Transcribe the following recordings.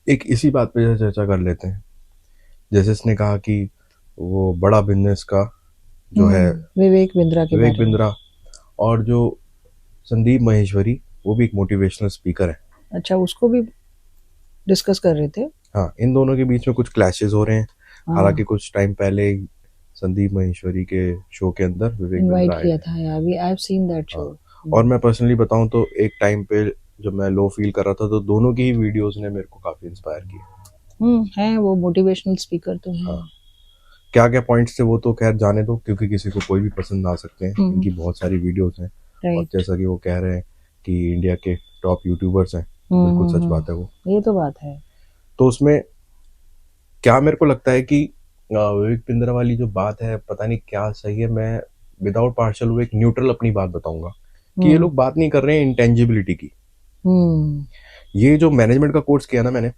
एक इसी बात पे चर्चा कर लेते हैं। जैसे इसने कहा कि वो बड़ा बिजनेस का जो है विवेक बिंद्रा के विवेक बारे में। बिंद्रा, और जो संदीप महेश्वरी, वो भी एक मोटिवेशनल स्पीकर है। अच्छा, उसको भी डिस्कस कर रहे थे। हाँ, इन दोनों के बीच में कुछ क्लैशेस हो रहे हैं। हालांकि कुछ टाइम पहले ही संदीप महेश्वरी के शो के अंदर विवेक इनवाइट बिंद्रा आए किया थे। था यार, I have seen that show. और मैं पर्सनली बताऊं तो एक टाइम पे जब मैं लो फील कर रहा था तो दोनों की ही वीडियोस ने मेरे को काफी इंस्पायर किया। है वो मोटिवेशनल स्पीकर तो है। हाँ, क्या क्या पॉइंट्स थे वो तो खैर जाने दो, क्योंकि किसी को कोई भी पसंद आ सकते हैं। इनकी बहुत सारी वीडियोस हैं। और राइट। जैसा कि वो कह रहे हैं कि इंडिया के टॉप यूट्यूबर्स हैं, बिल्कुल सच बात है वो। ये तो बात है। तो उसमें क्या मेरे को लगता है कि विवेक बिंद्रा वाली जो बात है, पता नहीं क्या सही है। मैं विदाउट पार्शल वो एक न्यूट्रल अपनी बात बताऊंगा कि ये लोग बात नहीं कर रहे हैं इंटेंजिबिलिटी की। ये जो मैनेजमेंट का कोर्स किया ना मैंने,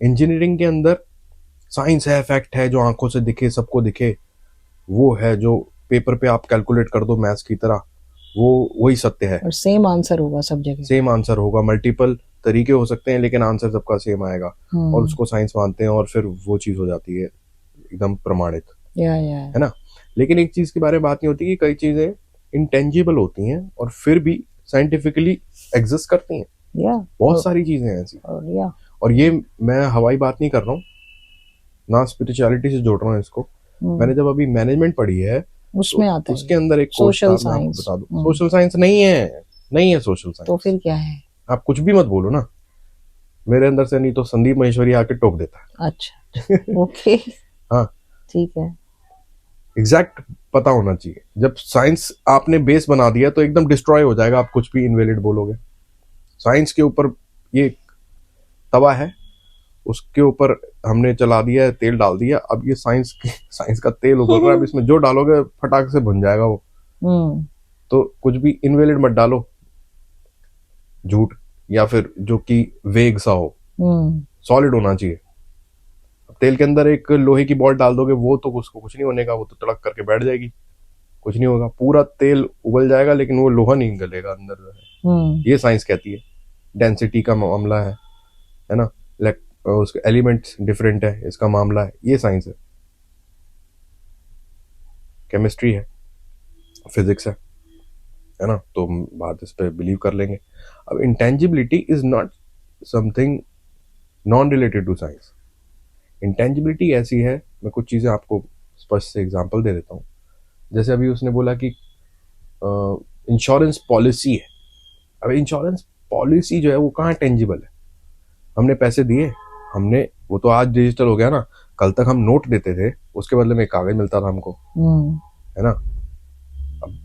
इंजीनियरिंग के अंदर साइंस है, फैक्ट है, जो आंखों से दिखे, सबको दिखे, वो है जो पेपर पे आप कैलकुलेट कर दो मैथ्स की तरह, वो वही सत्य है। और सेम आंसर होगा सब जगह। सेम आंसर होगा, मल्टीपल तरीके हो सकते हैं लेकिन आंसर सबका सेम आएगा। और उसको साइंस मानते हैं और फिर वो चीज हो जाती है एकदम प्रमाणित। है ना। लेकिन एक चीज के बारे में बात नहीं होती कि कई चीजें इंटेंजिबल होती हैं और फिर भी साइंटिफिकली एग्जिस्ट करती हैं। बहुत सारी चीजें हैं ऐसी। और ये मैं हवाई बात नहीं कर रहा हूँ, ना स्पिरिचुअलिटी से जोड़ रहा हूँ इसको। मैंने जब अभी मैनेजमेंट पढ़ी है उसमें तो आता उसके है अंदर एक कोर्स था, मैं आपको बता दूं। सोशल साइंस नहीं है, नहीं है सोशल साइंस। तो फिर क्या है? आप कुछ भी मत बोलो ना मेरे अंदर से, नहीं तो संदीप महेश्वरी आके टोक देता है। अच्छा ओके। हाँ ठीक है। एग्जैक्ट पता होना चाहिए। जब साइंस आपने बेस बना दिया तो एकदम डिस्ट्रॉय हो जाएगा, आप कुछ भी इनवैलिड बोलोगे। साइंस के ऊपर ये तवा है, उसके ऊपर हमने चला दिया है, तेल डाल दिया, अब ये साइंस का तेल उबल रहा है। अब इसमें जो डालोगे फटाक से भुन जाएगा वो। तो कुछ भी इनवैलिड मत डालो, झूठ या फिर जो कि वेग सा हो, सॉलिड होना चाहिए। तेल के अंदर एक लोहे की बॉल डाल दोगे, वो तो उसको कुछ नहीं होने का, वो तो तड़क करके बैठ जाएगी, कुछ नहीं होगा। पूरा तेल उबल जाएगा लेकिन वो लोहा नहीं गलेगा अंदर। ये साइंस कहती है। डेंसिटी का मामला है ना, उसके एलिमेंट्स डिफरेंट है, इसका मामला है, ये साइंस है। केमिस्ट्री है, फिजिक्स है ना। तो बात इस पे बिलीव कर लेंगे। अब intangibility is not something non related to science. Intangibility ऐसी है, मैं कुछ चीजें आपको स्पष्ट से एग्जांपल दे देता हूँ। जैसे अभी उसने बोला कि इंश्योरेंस पॉलिसी है। अब इंश्योरेंस पॉलिसी जो है वो कहाँ टेंजिबल है? हमने पैसे दिए, हमने, वो तो आज डिजिटल हो गया ना, कल तक हम नोट देते थे, उसके बदले में कागज मिलता था हमको, है ना। अब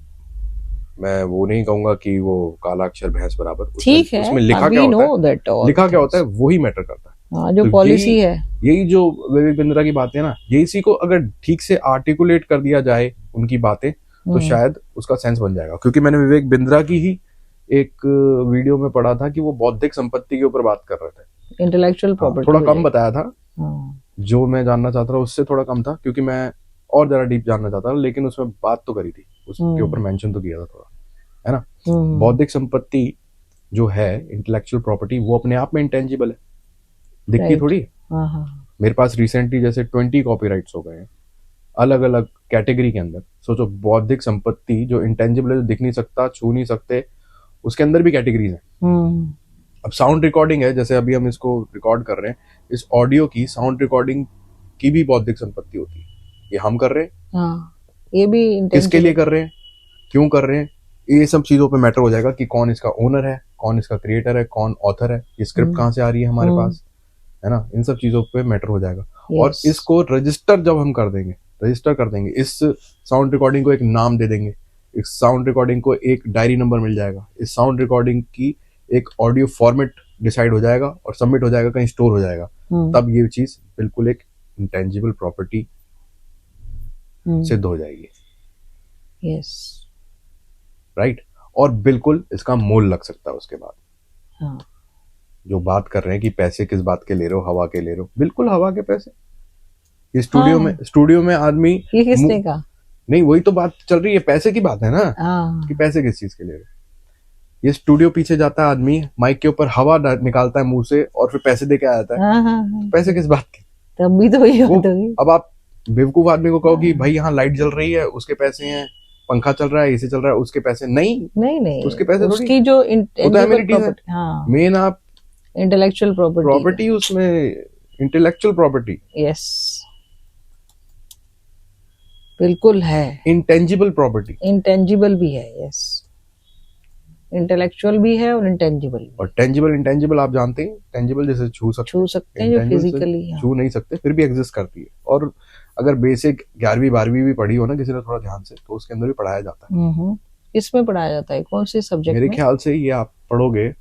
मैं वो नहीं कहूंगा कि वो काला अक्षर भैंस बराबर, ठीक है, उसमें लिखा क्या होता है, लिखा क्या होता है वही मैटर करता है। जो तो पॉलिसी है, यही जो विवेक बिंद्रा की बातें ना, ये इसी को अगर ठीक से आर्टिकुलेट कर दिया जाए उनकी बातें, तो शायद उसका सेंस बन जाएगा। क्योंकि मैंने विवेक बिंद्रा की ही एक वीडियो में पढ़ा था कि वो बौद्धिक संपत्ति के ऊपर बात कर रहे थे। इंटेलेक्चुअल प्रॉपर्टी थोड़ा कम बताया था, जो मैं जानना चाहता था उससे थोड़ा कम था, क्योंकि मैं और ज्यादा डीप जानना चाहता था, लेकिन उसमें बात तो करी थी, उसके ऊपर मेंशन तो किया था थोड़ा, है ना। बौद्धिक संपत्ति जो है, इंटेलेक्चुअल प्रॉपर्टी, वो अपने आप में इंटेंजिबल है, दिखती थोड़ी। मेरे पास रिसेंटली जैसे 20 कॉपीराइट्स हो गए हैं अलग अलग कैटेगरी के अंदर। सोचो, बौद्धिक संपत्ति जो इंटेंजिबल है, जो दिख नहीं सकता, छू नहीं सकते, उसके अंदर भी कैटेगरीज हैं। अब साउंड रिकॉर्डिंग है, जैसे अभी हम इसको रिकॉर्ड कर रहे हैं, इस ऑडियो की साउंड रिकॉर्डिंग की भी बौद्धिक संपत्ति होती है। ये हम कर रहे हैं, ये भी किसके लिए कर रहे हैं, क्यों कर रहे हैं, ये सब चीजों पे मैटर हो जाएगा कि कौन इसका ओनर है, कौन इसका क्रिएटर है, कौन ऑथर है, ये स्क्रिप्ट कहाँ से आ रही है हमारे पास, है ना। इन सब चीजों पे मैटर हो जाएगा। और इसको रजिस्टर जब हम कर देंगे, रजिस्टर कर देंगे, इस साउंड रिकॉर्डिंग को एक नाम दे देंगे, इस साउंड रिकॉर्डिंग को एक डायरी नंबर मिल जाएगा, इस साउंड रिकॉर्डिंग की एक ऑडियो फॉर्मेट डिसाइड हो जाएगा और सबमिट हो जाएगा, कहीं स्टोर हो जाएगा, तब ये चीज बिल्कुल एक इंटेंजिबल प्रॉपर्टी सिद्ध हो जाएगी। Yes, right. और बिल्कुल इसका मोल लग सकता है उसके बाद। जो बात कर रहे हैं कि पैसे किस बात के ले रहे हो, हवा के ले रहे हो, बिल्कुल हवा के पैसे। ये स्टूडियो में आदमी, ये किसने कहा? नहीं, वही तो बात चल रही है, पैसे की बात है ना, कि पैसे किस चीज के ले रहे हो। ये स्टूडियो पीछे जाता है आदमी, माइक के ऊपर हवा निकालता है मुंह से और फिर पैसे दे के आ जाता है। हाँ हाँ हाँ, पैसे किस बात के? तब भी तो वही वो बात होगी। अब आप बेवकूफ आदमी को कहो कि भाई यहाँ लाइट जल रही है, उसके पैसे हैं, पंखा चल रहा है, एसी चल रहा है, उसके पैसे नहीं। नहीं नहीं, उसके पैसे थोड़ी, उसकी जो वो तो इंटेंजिबल amenities है। प्रॉपर्टी, हाँ, मेन आप इंटेलेक्चुअल प्रॉपर्टी, उसमें इंटेलेक्चुअल प्रॉपर्टी, यस, बिल्कुल है। Intangible property. इंटेंजिबल भी है, यस, इंटेलेक्चुअल भी है और इंटेंजिबल भी। और टेंजिबल इंटेंजिबल आप जानते हैं, टेंजिबल जैसे छू सकते छू सकते हैं, जो intangible से फिजिकली, छू नहीं सकते, फिर भी एग्जिस्ट करती है। और अगर बेसिक 11वीं 12वीं भी पढ़ी हो ना किसी ने थोड़ा ध्यान से, तो उसके अंदर भी पढ़ाया जाता है। इसमें पढ़ाया जाता है, कौन से सब्जेक्ट मेरे में? ख्याल से ये आप पढ़ोगे,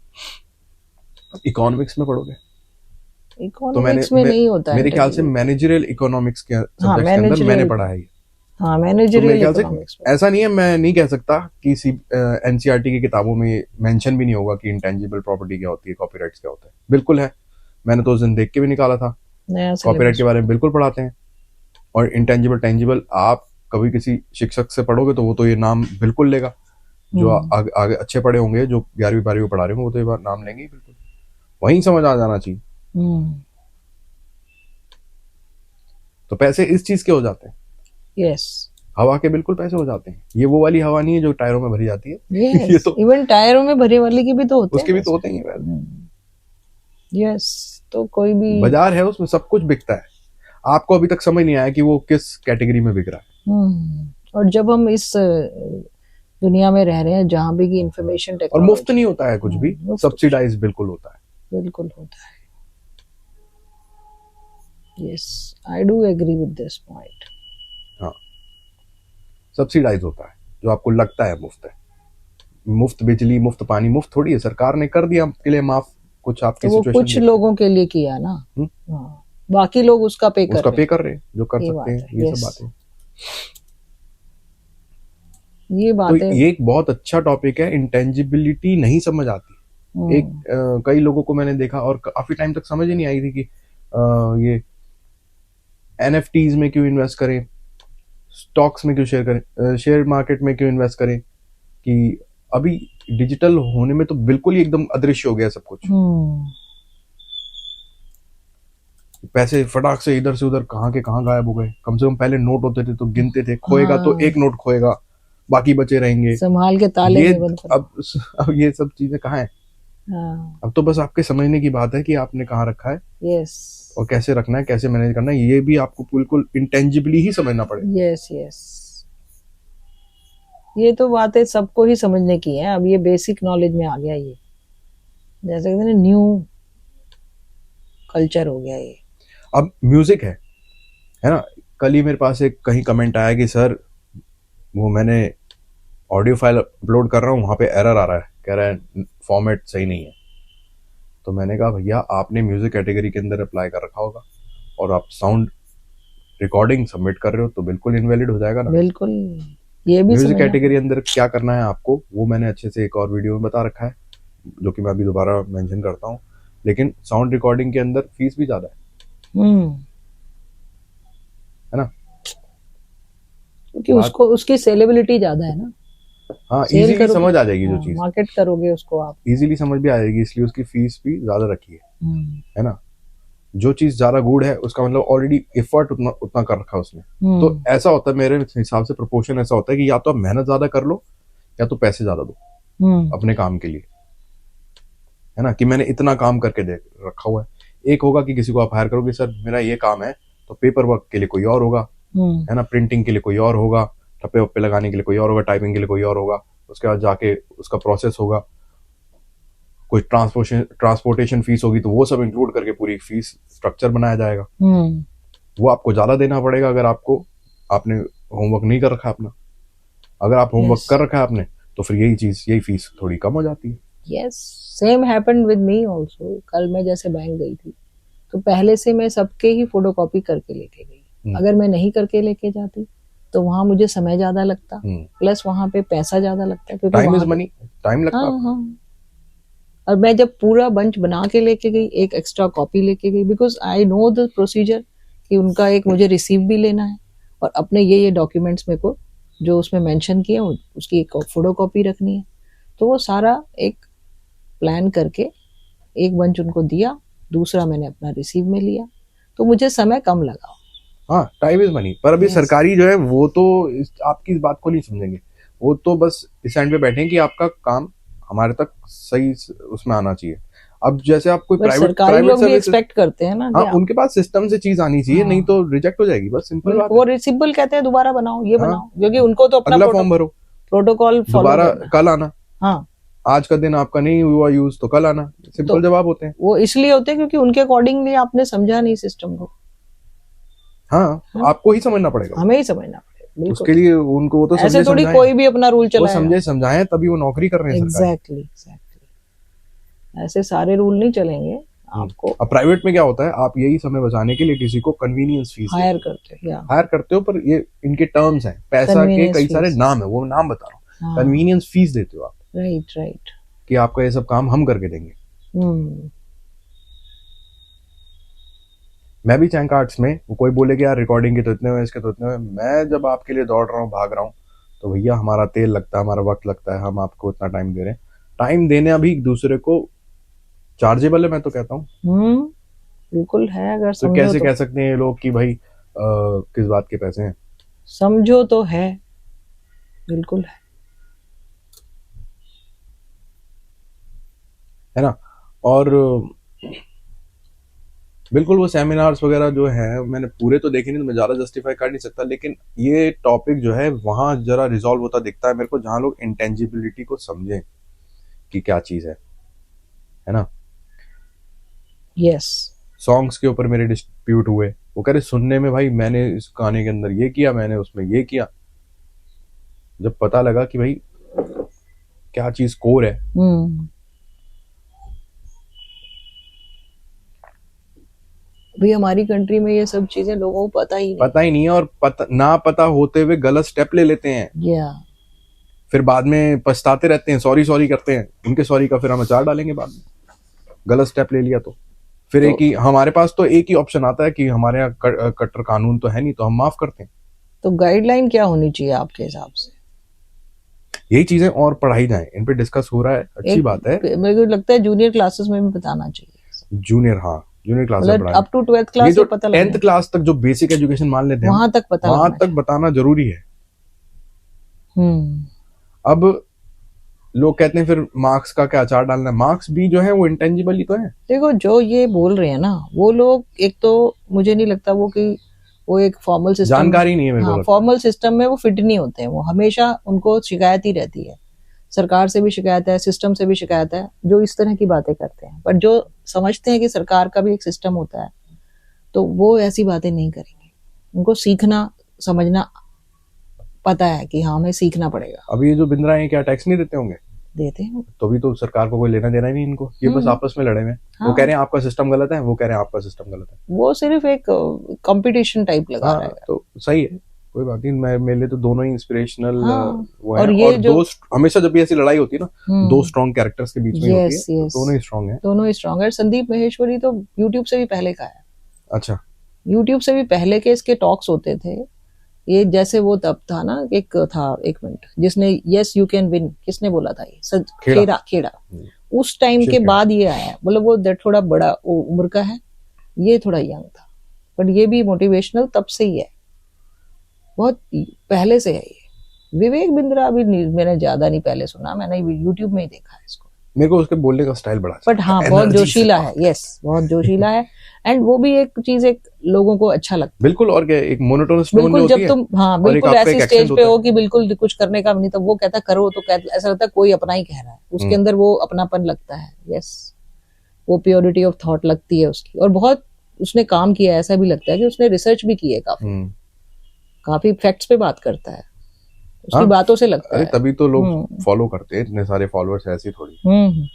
इकोनॉमिक्स में पढ़ोगे। तो इकोनॉमिक्स में नहीं होता है मेरे ख्याल से इंटेंजिबल। मैनेजरियल इकोनॉमिक्स के हाँ, सब्जेक्ट के अंदर मैंने मैनेजरियल, पढ़ा है ये। हाँ, तो मेरे मैनेजरियल ख्याल से इकोनॉमिक्स में। ऐसा नहीं है, मैं नहीं कह सकता कि एनसीईआरटी की किताबों में मेंशन भी नहीं होगा कि इंटेंजिबल प्रॉपर्टी क्या होती है, कॉपीराइट्स क्या होता है। बिल्कुल है, मैंने तो उस दिन देख के भी निकाला था, नया कॉपीराइट सिलेबस। के बारे में बिल्कुल पढ़ाते हैं। और इंटेंजिबल टेंजिबल आप कभी किसी शिक्षक से पढ़ोगे तो वो तो ये नाम बिल्कुल लेगा, जो आगे अच्छे पढ़े होंगे, जो 11वीं 12वीं पढ़ा रहे होंगे, वो तो ये बात नाम लेंगे ही बिल्कुल। वहीं समझ आ जाना चाहिए। तो पैसे इस चीज के हो जाते हैं, यस, हवा के बिल्कुल पैसे हो जाते हैं। ये वो वाली हवा नहीं है जो टायरों में भरी जाती है। यस, ये तो इवन टायरों में भरे वाले की भी तो होते हैं, उसके भी तो होते ही हैं। यस, तो कोई भी बाजार है, उसमें सब कुछ बिकता है। आपको अभी तक समझ नहीं आया कि वो किस कैटेगरी में बिक रहा है। और जब हम इस दुनिया में रह रहे हैं जहाँ भी की इंफॉर्मेशन और टेक्नोलॉजी, मुफ्त नहीं होता है कुछ भी, सब्सिडाइज बिल्कुल होता है। बिल्कुल होता है। Yes, I do agree with this point. हाँ, सब्सिडाइज होता है, जो आपको लगता है मुफ्त है। मुफ्त बिजली, मुफ्त पानी मुफ्त थोड़ी है, सरकार ने कर दिया आपके लिए माफ कुछ आपकी तो वो सिचुएशन कुछ लोगों के लिए किया ना, हाँ, बाकी लोग उसका पे कर रहे हैं। कर रहे हैं, जो कर सकते हैं। ये सब बातें, ये तो बातें, ये एक बहुत अच्छा टॉपिक है। इंटेंजिबिलिटी नहीं समझ आती। कई लोगों को मैंने देखा और काफी टाइम तक समझ ही नहीं आई थी कि ये एनएफटीज में क्यों इन्वेस्ट करें, स्टॉक्स में क्यों शेयर करें, शेयर मार्केट में क्यों इन्वेस्ट करें, कि अभी डिजिटल होने में तो बिल्कुल ही एकदम अदृश्य हो गया सब कुछ। पैसे फटाक से इधर से उधर कहाँ के कहाँ गायब हो गए। कम से कम पहले नोट होते थे तो गिनते थे, खोएगा तो एक नोट खोएगा, बाकी बचे रहेंगे, संभाल के ताले में बंद कर। अब ये सब चीजें कहाँ है। अब तो बस आपके समझने की बात है कि आपने कहाँ रखा है, यस, और कैसे रखना है, कैसे मैनेज करना है, ये भी आपको बिल्कुल इंटेंजिबली ही समझना पड़ेगा। यस यस, ये तो बातें सबको ही समझने की है। अब ये बेसिक नॉलेज में आ गया, ये जैसे कहते हैं न्यू कल्चर हो गया ये। अब म्यूजिक है ना। कल ही मेरे पास एक कहीं कमेंट आया कि सर वो मैंने ऑडियो फाइल अपलोड कर रहा हूँ, वहाँ पे एरर आ रहा है, कह रहा है फॉर्मेट सही नहीं है। तो मैंने कहा भैया आपने म्यूजिक कैटेगरी के अंदर अप्लाई कर रखा होगा और आप साउंड रिकॉर्डिंग सबमिट कर रहे हो तो बिल्कुल इनवैलिड हो जाएगा ना। बिल्कुल, ये भी म्यूजिक कैटेगरी अंदर क्या करना है आपको, वो मैंने अच्छे से एक और वीडियो में बता रखा है, जो कि मैं अभी दोबारा मेंशन करता हूँ। लेकिन साउंड रिकॉर्डिंग के अंदर फीस भी ज्यादा है ना, क्योंकि उसको उसकी सेलेबिलिटी ज्यादा है ना। हाँ, इजीली समझ आ जाएगी जो चीज, मार्केट करोगे उसको आप, इजीली समझ भी आ जाएगी, इसलिए उसकी फीस भी ज्यादा रखी है ना। जो चीज ज्यादा गुड है उसका मतलब ऑलरेडी एफर्ट उतना कर रखा है उसने। तो ऐसा होता है मेरे हिसाब से, प्रोपोर्शन ऐसा होता है कि या तो आप मेहनत ज्यादा कर लो या तो पैसे ज्यादा दो अपने काम के लिए, है ना, कि मैंने इतना काम करके दे रखा हुआ है। एक होगा कि किसी को आप हायर करोगे, सर मेरा ये काम है, तो पेपर वर्क के लिए कोई और होगा, है ना, प्रिंटिंग के लिए कोई और होगा, टप्पे वप्पे लगाने के लिए कोई और होगा, टाइपिंग के लिए कोई और होगा, उसके बाद जाके उसका प्रोसेस होगा, कोई ट्रांसपोर्टेशन फीस होगी, तो वो सब इंक्लूड करके पूरी फीस स्ट्रक्चर बनाया जाएगा। वो आपको ज्यादा देना पड़ेगा अगर आपने होमवर्क नहीं कर रखा अपना। अगर आप होमवर्क कर रखा है आपने तो फिर यही फीस थोड़ी कम हो जाती है। Yes, same happened with me also. कल मैं जैसे बैंक गई थी तो पहले से मैं सबके ही फोटोकॉपी करके लेके गई। अगर मैं नहीं करके लेके जाती तो वहां मुझे समय ज्यादा लगता, प्लस वहां पे पैसा ज्यादा लगता, क्योंकि टाइम इज मनी, टाइम लगता। हाँ। और मैं जब पूरा बंच बना के लेके गई, एक एक्स्ट्रा कॉपी लेके गई, because I know the procedure कि उनका एक मुझे रिसीव भी लेना है और अपने ये डॉक्यूमेंट्स मेरे को जो उसमें मेंशन किए उसकी एक फोटो कॉपी रखनी है। तो वो सारा एक प्लान करके एक बंच उनको दिया, दूसरा मैंने अपना रिसीव में लिया, तो मुझे समय कम लगा। हाँ, टाइम इज मनी। पर अभी Yes. सरकारी जो है वो तो आपकी इस बात को नहीं समझेंगे, वो तो बस इस एंड पे बैठे कि आपका काम हमारे तक सही उसमें आना चाहिए। अब जैसे आप कोई पर प्राइवेट सरकारी लोग भी एक्सपेक्ट करते हैं ना हाँ, कि उनके पास सिस्टम से चीज आनी चाहिए, हाँ। नहीं तो रिजेक्ट हो जाएगी, बस सिंपल बात वो है। रिसिबल कहते हैं दोबारा बनाओ, ये हाँ। बनाओ, क्योंकि उनको तो अपना अगला फॉर्म भरो, प्रोटोकॉल फॉलो दोबारा करना है। कल आना, हाँ, आज का दिन आपका नहीं हुआ यूज तो कल आना, सिंपल तो जवाब होते हैं। वो इसलिए होते हैं क्योंकि उनके अकॉर्डिंगली आपने समझा नहीं सिस्टम को। हाँ, आपको ही समझना पड़ेगा, हमें ही समझना पड़ेगा, बिल्कुल। उसके लिए उनको वो तो ऐसे समझे थोड़ी समझाएं, कोई भी अपना रूल वो चलाएगा। समझे समझाएं तभी वो नौकरी कर रहे हैं सरकारी। एग्जैक्टली। ऐसे सारे रूल नहीं चलेंगे आपको। अब प्राइवेट में क्या होता है, आप यही समय बचाने के लिए किसी को कन्वीनियंस फीस हायर करते हो या हायर करते हो, पर ये इनके टर्म्स हैं, पैसा के Convenience कई सारे fees. नाम है, वो नाम बता रहा हूँ। हाँ। कन्वीनियंस फीस देते हो आप राइट राइट। कि आपका ये सब काम हम करके देंगे। मैं भी चैंक आर्ट्स में, वो कोई बोले कि यार रिकॉर्डिंग के तो इतने हुए, इसके तो इतने हुए, मैं जब आपके लिए दौड़ रहा हूँ, भाग रहा हूँ, तो भैया हमारा तेल लगता है, हमारा वक्त लगता है, हम आपको इतना टाइम दे रहे हैं। टाइम देने अभी एक दूसरे को चार्जेबल है, मैं तो कहता हूँ। बिल्कुल है, अगर तो समझो कैसे तो। कह सकते हैं ये लोग कि भाई किस बात के पैसे हैं? समझो तो है, बिल्कुल है ना। और बिल्कुल वो सेमिनार्स वगैरह जो है, मैंने पूरे तो देखे नहीं, तो मैं ज़्यादा जस्टिफाई कर नहीं सकता, लेकिन ये टॉपिक जो है वहाँ जरा रिजॉल्व होता दिखता है मेरे को, जहाँ लोग इंटेंजिबिलिटी को समझें कि क्या चीज़ है ना। यस। सॉन्ग्स के ऊपर मेरे डिस्प्यूट हुए, वो कह रहे सुनने में भाई मैंने इस गाने के अंदर ये किया, मैंने उसमें ये किया। जब पता लगा कि भाई क्या चीज़ कोर है, भी हमारी कंट्री में ये सब चीजें लोगों को पता ही नहीं है, और ना पता होते हुए गलत स्टेप ले लेते हैं, फिर बाद में पछताते रहते हैं, सॉरी करते हैं, उनके सॉरी का फिर हम अचार डालेंगे बाद में, गलत स्टेप ले लिया तो। फिर एक ही हमारे पास तो एक ही ऑप्शन आता है कि हमारे यहाँ कट्टर कानून तो है नहीं, तो हम माफ करते हैं। तो गाइडलाइन क्या होनी चाहिए आपके हिसाब से? यही चीजें और पढ़ाई जाए, इन पे डिस्कस हो रहा है, अच्छी बात है। मेरे को लगता है जूनियर क्लासेस में भी बताना चाहिए। जूनियर, हाँ, जूनियर क्लास मतलब अप टू 12th क्लास जो पता 10th क्लास तक जो बेसिक एजुकेशन मान लेते हैं, वहां तक बताना जरूरी है। अब लोग कहते हैं फिर मार्क्स का क्या अचार डालना है, मार्क्स भी जो है वो इंटेंजिबल ही तो है। देखो जो ये बोल रहे हैं ना वो लोग, एक तो मुझे नहीं लगता वो एक फॉर्मल सिस्टम, जानकारी नहीं है मेरे को। फॉर्मल सिस्टम में वो फिट नहीं होते हैं। वो हमेशा उनको शिकायत ही रहती है, सरकार से भी शिकायत है, सिस्टम से भी शिकायत है, जो इस तरह की बातें करते हैं। पर जो समझते हैं कि सरकार का भी एक सिस्टम होता है, तो वो ऐसी बातें नहीं करेंगे। उनको सीखना समझना पता है कि हाँ हमें सीखना पड़ेगा। अब ये जो बिंद्रा है क्या टैक्स नहीं देते होंगे? देते हैं। तो भी तो सरकार को कोई लेना देना ही नहीं इनको, ये बस आपस में लड़े हुए। वो कह रहे हैं आपका सिस्टम गलत है, वो कह रहे हैं आपका सिस्टम गलत है। वो सिर्फ एक कंपटीशन टाइप लगा रहा है। तो सही है, कोई बात नहीं। मेरे लिए तो दोनों ही इंस्पिरेशनल वो है। और ये और दो हमेशा जब भी ऐसी लड़ाई होती है ना, दो स्ट्रॉन्ग कैरेक्टर्स के बीच में होती है, तो दोनों ही स्ट्रॉन्ग है। दोनों ही स्ट्रॉन्ग है। संदीप माहेश्वरी तो यूट्यूब से भी पहले का है। अच्छा, यूट्यूब से भी पहले के इसके टॉक्स होते थे। ये जैसे वो तब था ना, एक मिनट, जिसने यस यू कैन विन, किसने बोला था ये? खेड़ा। उस टाइम के बाद ये आया। मतलब वो थोड़ा बड़ा उम्र का है, ये थोड़ा यंग था, बट ये भी मोटिवेशनल तब से ही है, बहुत पहले से है ये। विवेक बिंद्रा अभी मैंने ज्यादा नहीं पहले सुना, मैंने यूट्यूब में ही देखा है इसको। मेरे को उसके बोलने का स्टाइल बड़ा, बट हाँ बहुत जोशीला है। यस, बहुत जोशीला है। एंड वो भी एक चीज, एक लोगों को अच्छा लगता है। बिल्कुल। और एक मोनोटोनस टोन बिल्कुल, जब तुम बिल्कुल ऐसी स्टेज पे हो कि बिल्कुल कुछ करने का नहीं, तो वो कहता करो, तो ऐसा लगता है कोई अपना ही कह रहा है, उसके अंदर वो अपनापन लगता है। यस, वो प्योरिटी ऑफ थॉट लगती है उसकी। और बहुत उसने काम किया, ऐसा भी लगता है कि उसने रिसर्च भी की है, काफी फैक्ट्स पे बात करता है, उसकी बातों से लगता है। तभी तो लोग फॉलो करते हैं, इतने सारे फॉलोअर्स ऐसे थोड़ी।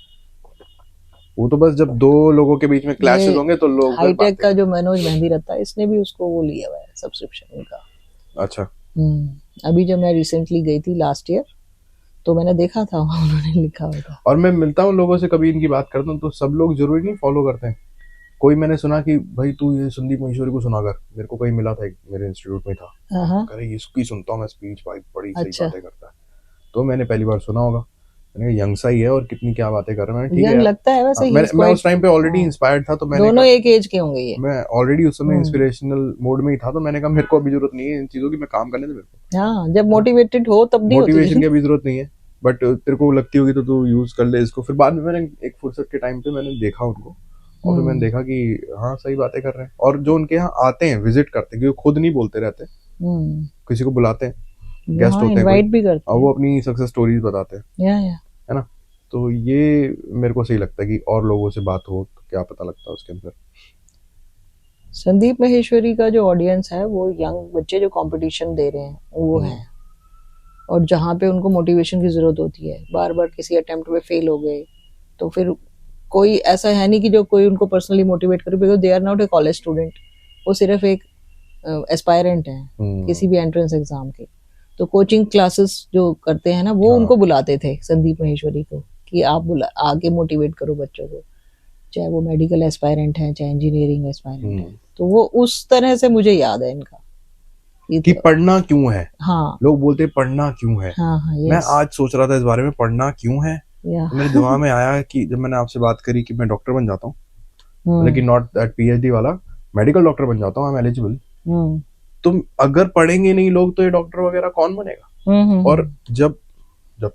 वो तो बस जब दो लोगों के बीच में क्लैशेस होंगे तो लोग। हाईटेक का जो मनोज मेहंदी रहता है, इसने भी उसको वो लिया हुआ है सब्सक्रिप्शन उनका। अच्छा। अभी जब मैं रिसेंटली गई थी लास्ट ईयर, तो मैंने देखा था उन्होंने लिखा हुआ था। और मैं मिलता हूँ लोगों से, कभी इनकी बात करता हूँ, तो सब लोग जरूरी नहीं फॉलो करते हैं। कोई मैंने सुना कि भाई तू ये संदीप माहेश्वरी को सुना कर, मेरे को कहीं मिला था, मेरे इंस्टीट्यूट में था, अरे इसकी सुनता हूँ मैं स्पीच, भाई बड़ी सही बातें करता है। तो मैंने पहली बार सुना होगा, मैंने यंग सा ही है और कितनी क्या बातें कर रहा है, ठीक है यंग यार। लगता है वैसे, मैं उस टाइम पे ऑलरेडी इंस्पायर्ड था, तो मैंने दोनों एक एज के होंगे ये। मैं ऑलरेडी उस समय इंस्पिरेशनल मोड में ही था, तो मैंने कहा मेरे को अभी जरूरत नहीं है इन चीजों की, मैं काम करने दे मेरे को। हाँ, जब मोटिवेटेड हो तब नहीं होती। मोटिवेशन की अभी जरूरत नहीं है, बट तेरे को लगती होगी तो तू यूज कर ले इसको। फिर बाद में मैंने एक फुर्सत के टाइम पे मैंने देखा उनको, और फिर मैंने देखा कि हाँ सही बातें कर रहे हैं। और जो उनके यहाँ आते हैं, विजिट करते हैं, क्योंकि खुद नहीं बोलते रहते, किसी को बुलाते हैं, गेस्ट होते हैं इनवाइट भी करते और वो अपनी सक्सेस स्टोरीज बताते हैं, या है ना। तो ये मेरे को सही लगता है कि और लोगों से बात हो तो क्या पता लगता है उसके अंदर। संदीप माहेश्वरी का जो ऑडियंस है वो यंग बच्चे जो कंपटीशन दे रहे हैं वो है, और जहाँ पे उनको मोटिवेशन की जरूरत होती है, बार बार किसी अटेम्प्ट में फेल हो गए, तो फिर कोई ऐसा है नहीं कि जो कोई उनको पर्सनली मोटिवेट करे, because they are not a college student, वो सिर्फ एक एस्पायरेंट है किसी भी एंट्रेंस एग्जाम के। तो कोचिंग क्लासेस जो करते हैं ना, वो उनको बुलाते थे संदीप माहेश्वरी को कि आप आगे मोटिवेट करो बच्चों को, चाहे वो मेडिकल एस्पायरेंट है चाहे इंजीनियरिंग एस्पायरेंट है। तो वो उस तरह से मुझे याद है इनका कि पढ़ना क्यों है। हाँ, लोग बोलते हैं पढ़ना क्यों है। हाँ, हाँ, मैं आज सोच रहा था इस बारे में, पढ़ना क्यों है। तो मेरे दिमाग में आया कि जब मैंने आपसे बात करी कि मैं डॉक्टर बन जाता हूँ, लेकिन नॉट दैट PhD वाला, मेडिकल डॉक्टर बन जाता हूँ, आई एम एलिजिबल। तुम अगर पढ़ेंगे नहीं लोग तो ये डॉक्टर वगैरह कौन बनेगा। और जब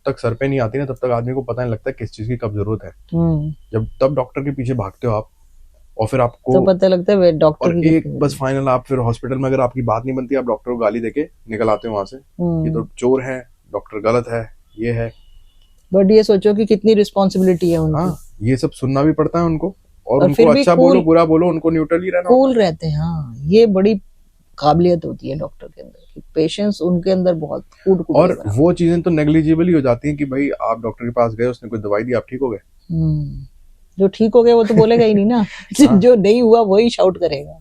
तक सर पे नहीं आती ना, तब तक आदमी को पता नहीं लगता किस चीज की कब जरूरत है। जब तब डॉक्टर के पीछे भागते हो आप, और फिर आपको तो पता लगता है डॉक्टर और एक बस फाइनल, आप फिर हॉस्पिटल में अगर आपकी बात नहीं बनती, आप डॉक्टर को गाली देके निकल आते हो वहां से, ये तो चोर है, डॉक्टर गलत है, ये है। बट ये सोचो कि कितनी रिस्पॉन्सिबिलिटी है उनकी। हाँ, ये सब सुनना भी पड़ता है उनको, और उनको अच्छा बोलो बुरा बोलो, उनको न्यूट्रल ही रहना, कूल रहते हैं। हाँ, ये बड़ी काबिलियत होती है डॉक्टर के अंदर कि पेशेंस उनके अंदर बहुत कूट और वो चीजें तो नेग्लिजिबल ही हो जाती हैं कि भाई आप डॉक्टर के पास गए, उसने कोई दवाई दी, आप ठीक हो गए। जो ठीक हो गया वो तो बोलेगा ही नहीं ना। जो नहीं हुआ वही शाउट करेगा,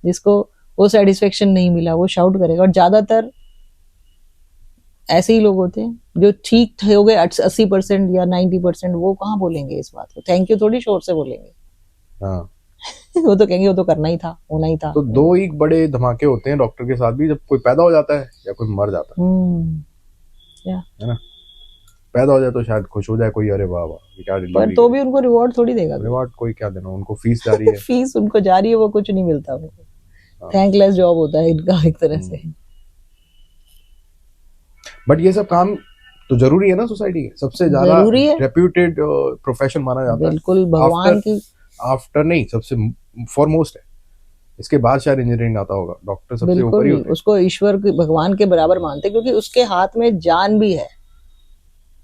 जिसको वो सेटिस्फेक्शन नहीं मिला वो शाउट करेगा। और ज्यादातर ऐसे ही लोग होते हैं जो ठीक हो गए 80% या 90%, वो कहाँ बोलेंगे इस बात को, थैंक यू थोड़ी शोर से बोलेंगे। हाँ। वो तो कहेंगे वो तो करना ही था, होना ही था। तो दो ही बड़े धमाके होते हैं डॉक्टर के साथ भी, जब कोई पैदा हो जाता है या कोई मर जाता है ना। पैदा हो जाए तो शायद खुश हो जाए कोई, अरे वाह वाह क्या डिलीवरी, पर तो भी उनको रिवॉर्ड थोड़ी देगा। रिवॉर्ड कोई क्या देना, उनको फीस जा रही है। फीस उनको जा रही है, वो कुछ नहीं मिलता उनको। थैंकलेस जॉब होता है इनका एक तरह से। बट ये सब काम तो जरूरी है ना सोसाइटी के, सबसे ज्यादा रेप्यूटेड प्रोफेशन माना जाता है। बिल्कुल, भगवान की आफ्टर नहीं, सबसे फॉरमोस्ट है। इसके बाद शायद इंजीनियरिंग आता होगा, डॉक्टर सबसे ऊपर ही होता है। उसको ईश्वर के भगवान के बराबर मानते, क्योंकि उसके हाथ में जान भी है,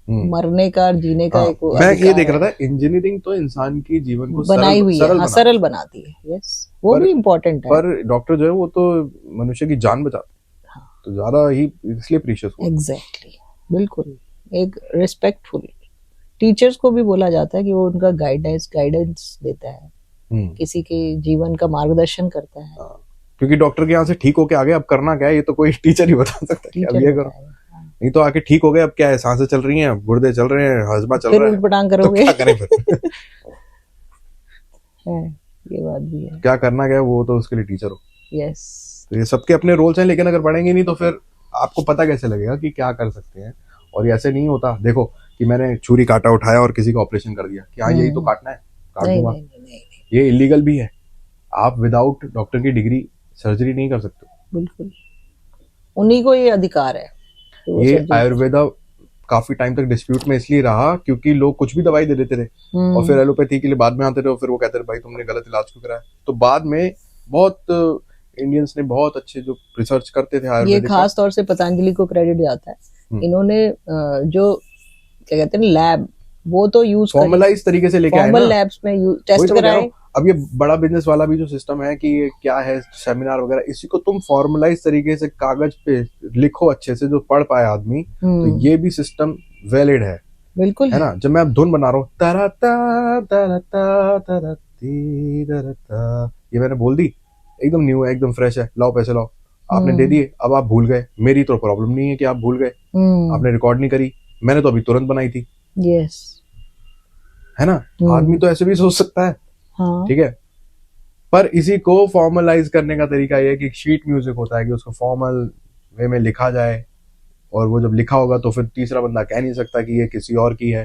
मरने का जीने का एक मैं ये देख रहा था, इंजीनियरिंग तो इंसान की जीवन को बनाई हुई है, सरल बनाती है। यस, वो भी इम्पोर्टेंट है। पर डॉक्टर जो है वो तो मनुष्य की जान बचाते हैं, तो ज्यादा ही इसलिए प्रीशियस हुआ। एग्जैक्टली, बिल्कुल। एक रिस्पेक्टफुल टीचर्स को भी बोला जाता है कि वो उनका गाइडेंस देता है, किसी के जीवन का मार्गदर्शन करता है। क्योंकि डॉक्टर के यहाँ से ठीक होके आ गए, अब करना क्या है ये तो कोई टीचर ही बता सकता है, अब ये करो, नहीं तो आके ठीक हो गए, अब क्या है, सांसें चल रही हैं, गुर्दे चल रहे हैं, हजमा चल रहा है, फिर पटांग करोगे, तो क्या करें फिर। है, ये बात भी है। क्या करना क्या है, वो तो उसके लिए टीचर हो। यस, तो ये सबके अपने रोल्स हैं, लेकिन अगर पढ़ेंगे नहीं तो फिर आपको पता कैसे लगेगा कि क्या कर सकते हैं। और ऐसे नहीं होता, देखो कि मैंने छुरी काटा उठाया और किसी का ऑपरेशन कर दिया कि हाँ यही तो काटना है, काट दूंगा, ये इलीगल भी है। आप विदाउट डॉक्टर की डिग्री सर्जरी नहीं कर सकते। बिल्कुल, उन्हीं को ये अधिकार है। ये आयुर्वेदा काफी टाइम तक डिस्प्यूट में इसलिए रहा क्योंकि लोग कुछ भी दवाई दे देते थे, और फिर एलोपैथी के लिए बाद में आते थे, और फिर वो कहते थे भाई तुमने गलत इलाज क्यों कराया। तो बाद में बहुत इंडियंस ने बहुत अच्छे जो रिसर्च करते थे ये खास तौर से पतंजलि को क्रेडिट जाता है। इन्होंने जो क्या कहते हैं लैब, वो तो यूज फॉर्मलाइज तरीके से लेके आए ना, लैब्स में टेस्ट कराए। अब ये बड़ा बिजनेस वाला भी जो सिस्टम है कि ये क्या है सेमिनार वगैरह, इसी को तुम फॉर्मलाइज तरीके से कागज पे लिखो अच्छे से, जो पढ़ पाए आदमी, तो ये भी सिस्टम वैलिड है। बिल्कुल है ना। जब मैं अब धुन बना रहा हूँ तरता तरता तरती तरता, ये मैंने बोल दी, एकदम न्यू है, एकदम फ्रेश है, लाओ पैसे लाओ, आपने दे दिए, अब आप भूल गए, मेरी तो प्रॉब्लम नहीं है कि आप भूल गए, आपने रिकॉर्ड नहीं करी, मैंने तो अभी तुरंत बनाई थी। यस, है ना। आदमी तो ऐसे भी सोच सकता है। हाँ। ठीक है, पर इसी को फॉर्मलाइज करने का तरीका ये है कि शीट म्यूजिक होता है कि उसको फॉर्मल वे में लिखा जाए, और वो जब लिखा होगा तो फिर तीसरा बंदा कह नहीं सकता कि ये किसी और की है,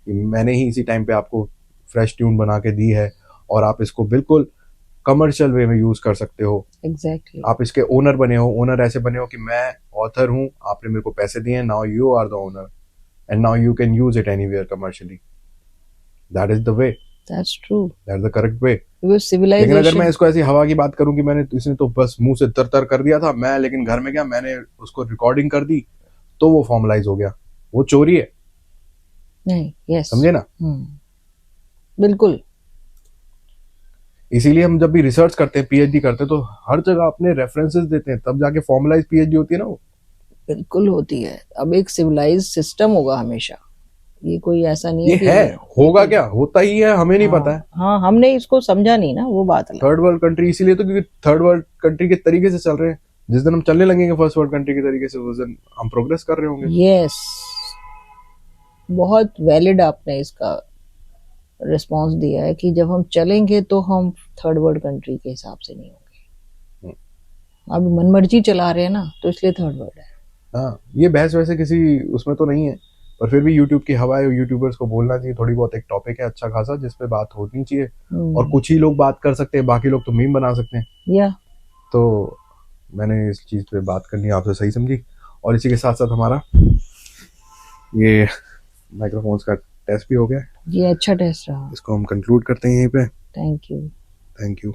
कि मैंने ही इसी टाइम पे आपको फ्रेश ट्यून बना के दी है और आप इसको बिल्कुल कमर्शियल वे में यूज कर सकते हो। एग्जैक्टली। आप इसके ओनर बने हो, ओनर ऐसे बने हो कि मैं ऑथर हूँ, आपने मेरे को पैसे दिए, now you are the owner and now you can use it anywhere commercially. That is the way, that's true. That is the correct way. Because लेकिन सिविलाइजेशन, अगर मैं इसको ऐसी हवा की बात करूं कि इसने तो बस मुंह से तर कर दिया था मैं, लेकिन घर में गया मैंने उसको रिकॉर्डिंग कर दी, तो वो फॉर्मलाइज हो गया, वो चोरी है। नहीं, यस, समझे ना? बिल्कुल। इसीलिए हम जब भी रिसर्च करते हैं, पीएचडी करते हैं, तो हर जगह अपने रेफरेंसेस देते हैं, तब जाके फॉर्मलाइज पीएचडी होती है ना वो। बिल्कुल होती है। अब एक सिविलाइज सिस्टम होगा हमेशा, ये कोई ऐसा नहीं ये है कि है, होगा क्या, होता ही है, हमें नहीं पता है। हाँ, हमने इसको समझा नहीं ना, वो बात अलग। थर्ड वर्ल्ड कंट्री इसीलिए तो क्योंकि थर्ड वर्ल्ड कंट्री के तरीके से चल रहे हैं। जिस दिन हम चलने लगेंगे फर्स्ट वर्ल्ड कंट्री के तरीके से, उस दिन हम प्रोग्रेस कर रहे होंगे। यस, बहुत वैलिड आपने इसका रिस्पांस दिया है कि जब हम चलेंगे तो हम थर्ड वर्ल्ड कंट्री के हिसाब से नहीं होंगे। अब मनमर्जी चला रहे हैं ना, तो इसलिए थर्ड वर्ल्ड है। हाँ, ये बहस वैसे किसी उसमें तो नहीं है, पर फिर भी यूट्यूब की हवा है, यूट्यूबर्स को बोलना चाहिए थोड़ी बहुत। एक टॉपिक है अच्छा खासा जिसपे बात होनी चाहिए, और कुछ ही लोग बात कर सकते हैं, बाकी लोग तो मीम बना सकते हैं। या तो मैंने इस चीज पे बात करनी आपसे सही समझी। और इसी के साथ साथ हमारा ये माइक्रोफोन्स का टेस्ट भी हो गया। ये अच्छा टेस्ट रहा। इसको हम कंक्लूड करते हैं यहीं पे। Thank you. Thank you.